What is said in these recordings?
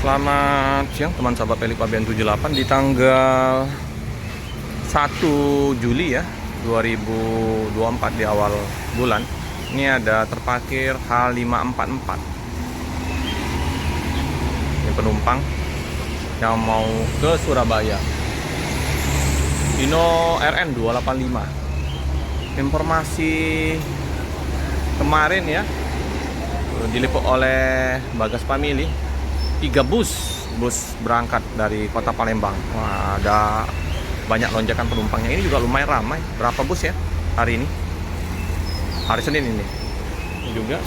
Selamat siang teman sahabat Pelikpaben 78 di tanggal 1 Juli ya 2024 di awal bulan. Ini ada terparkir H544. Ini penumpang yang mau ke Surabaya. Dino RN 285. Informasi kemarin ya diliput oleh Bagas Family. 3 bus berangkat dari kota Palembang. Wah, ada banyak lonjakan penumpangnya. Ini juga lumayan ramai. Berapa bus ya hari ini? Hari Senin ini juga.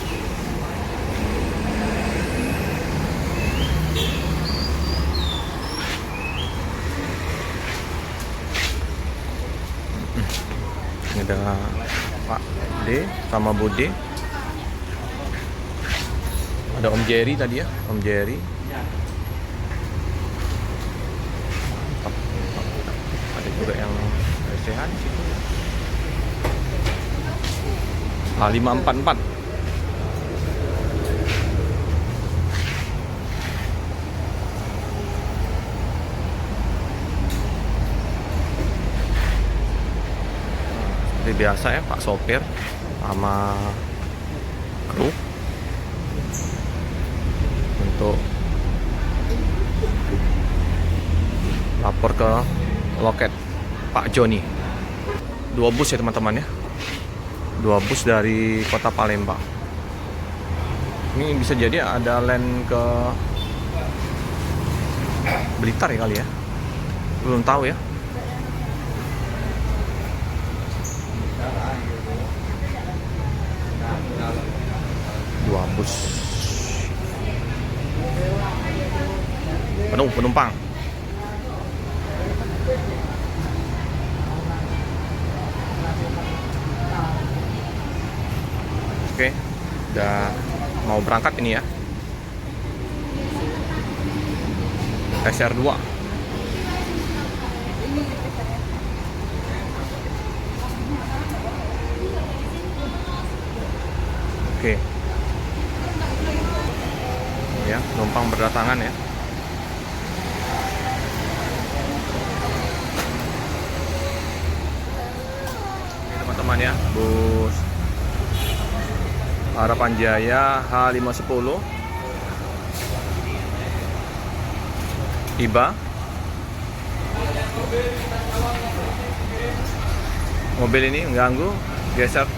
Ini ada Pak D sama Bude. Ada Om Jerry tadi ya, Om Jerry. Ada juga yang sehat di situ. H544. Seperti biasa ya, Pak sopir sama kru untuk lapor ke loket Pak Joni. 2 bus ya teman-teman ya, 2 bus dari kota Palembang. Ini bisa jadi ada land ke Blitar ya kali ya, belum tahu ya. Dua bus penuh penumpang. Oke, udah mau berangkat ini ya. SR2. Oke. Ya, penumpang berdatangan ya. Ini teman-teman ya, bus Harapan Jaya H510 tiba. Mobil ini mengganggu, geser.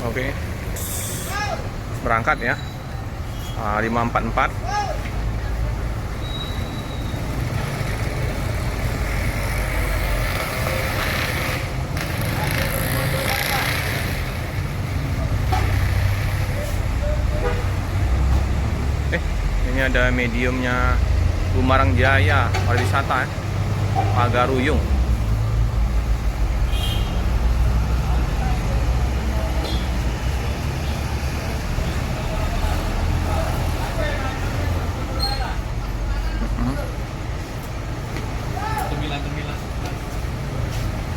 Oke, berangkat ya. H544. Ini ada mediumnya Bumarang Jaya pariwisata ya. Pagaruyung.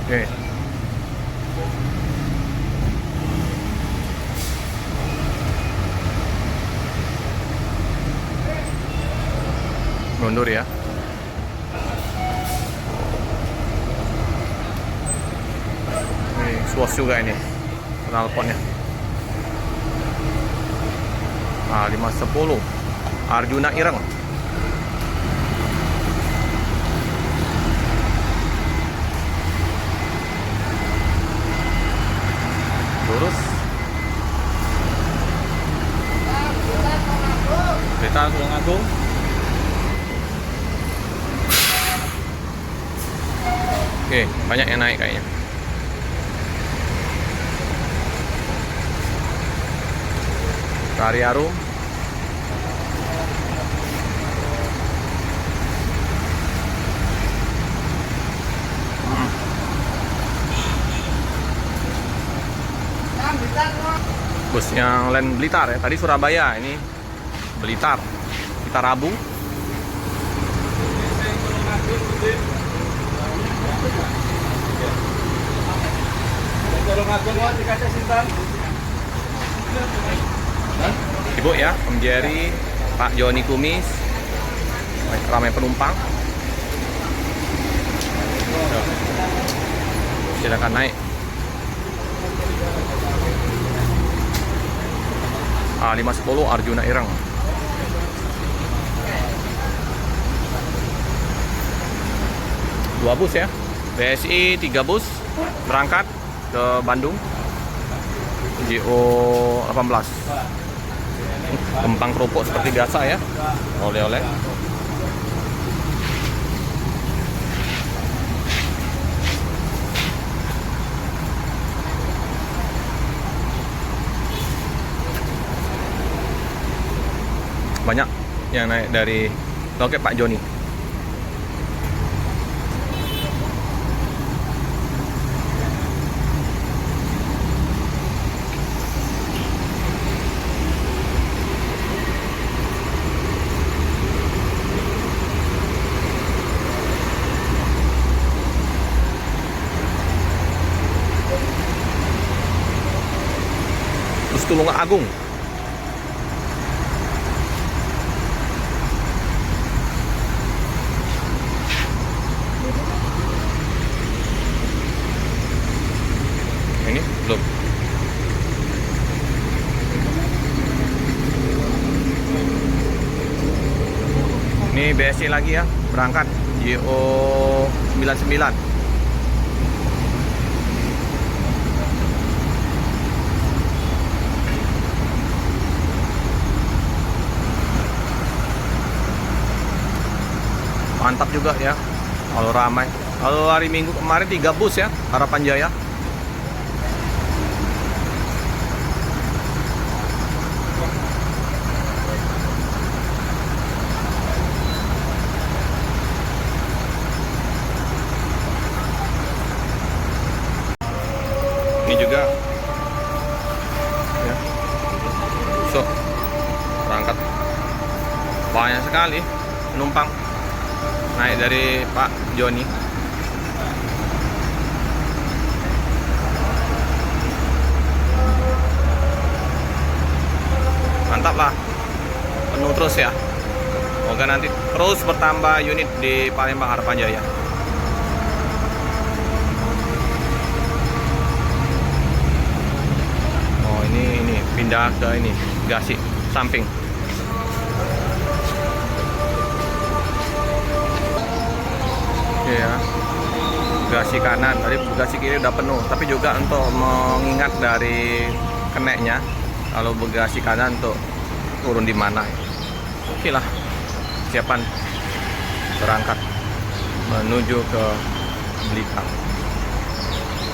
Oke. Mundur ya. Ini swos juga ini knalpotnya. H510 Arjuna Ireng. Lurus. Kereta Tulungagung. Oke, banyak yang naik kayaknya. Kari Arum. Bus yang land Blitar ya. Tadi Surabaya, ini Blitar. Kita Rabu. Ibu ya, Om Jerry Pak Joni Kumis. Ramai penumpang. Silakan naik. A510 Arjuna Ireng. Dua bus ya. BSI 3 bus berangkat ke Bandung. JO 18. Kempang kerupuk seperti biasa ya. Oleh-oleh. Banyak yang naik dari loket Pak Joni. Terus Tulungagung Agung. Ini belum. Ini BSI lagi ya, berangkat JO 99. Mantap juga ya, kalau ramai. Kalau hari Minggu kemarin 3 bus ya, Harapan Jaya. Ini juga ya. So, berangkat banyak sekali penumpang naik dari Pak Joni. Mantap lah, penuh terus ya. Semoga nanti terus bertambah unit di Palembang Harapan Jaya. Oh ini pindah ke ini Gasi samping. Oke ya, Gasi kanan, tadi Gasi kiri udah penuh. Tapi juga untuk mengingat dari keneknya, kalau Bekasi kanan untuk turun di mana. Oke lah, siapan berangkat menuju ke Blitar.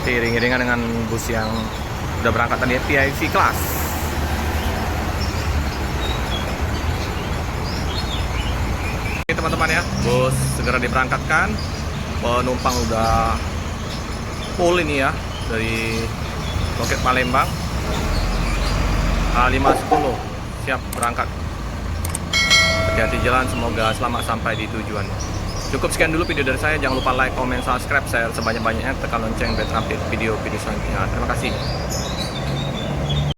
Iring-iringan dengan bus yang udah berangkat tadi, VIP kelas. Oke teman-teman ya, bus segera diberangkatkan. Penumpang udah full ini ya, dari loket Palembang. A510 siap berangkat. Hati-hati jalan, semoga selamat sampai di tujuan. Cukup sekian dulu video dari saya. Jangan lupa like, comment, subscribe, share sebanyak-banyaknya, tekan lonceng biar update video-video selanjutnya. Terima kasih.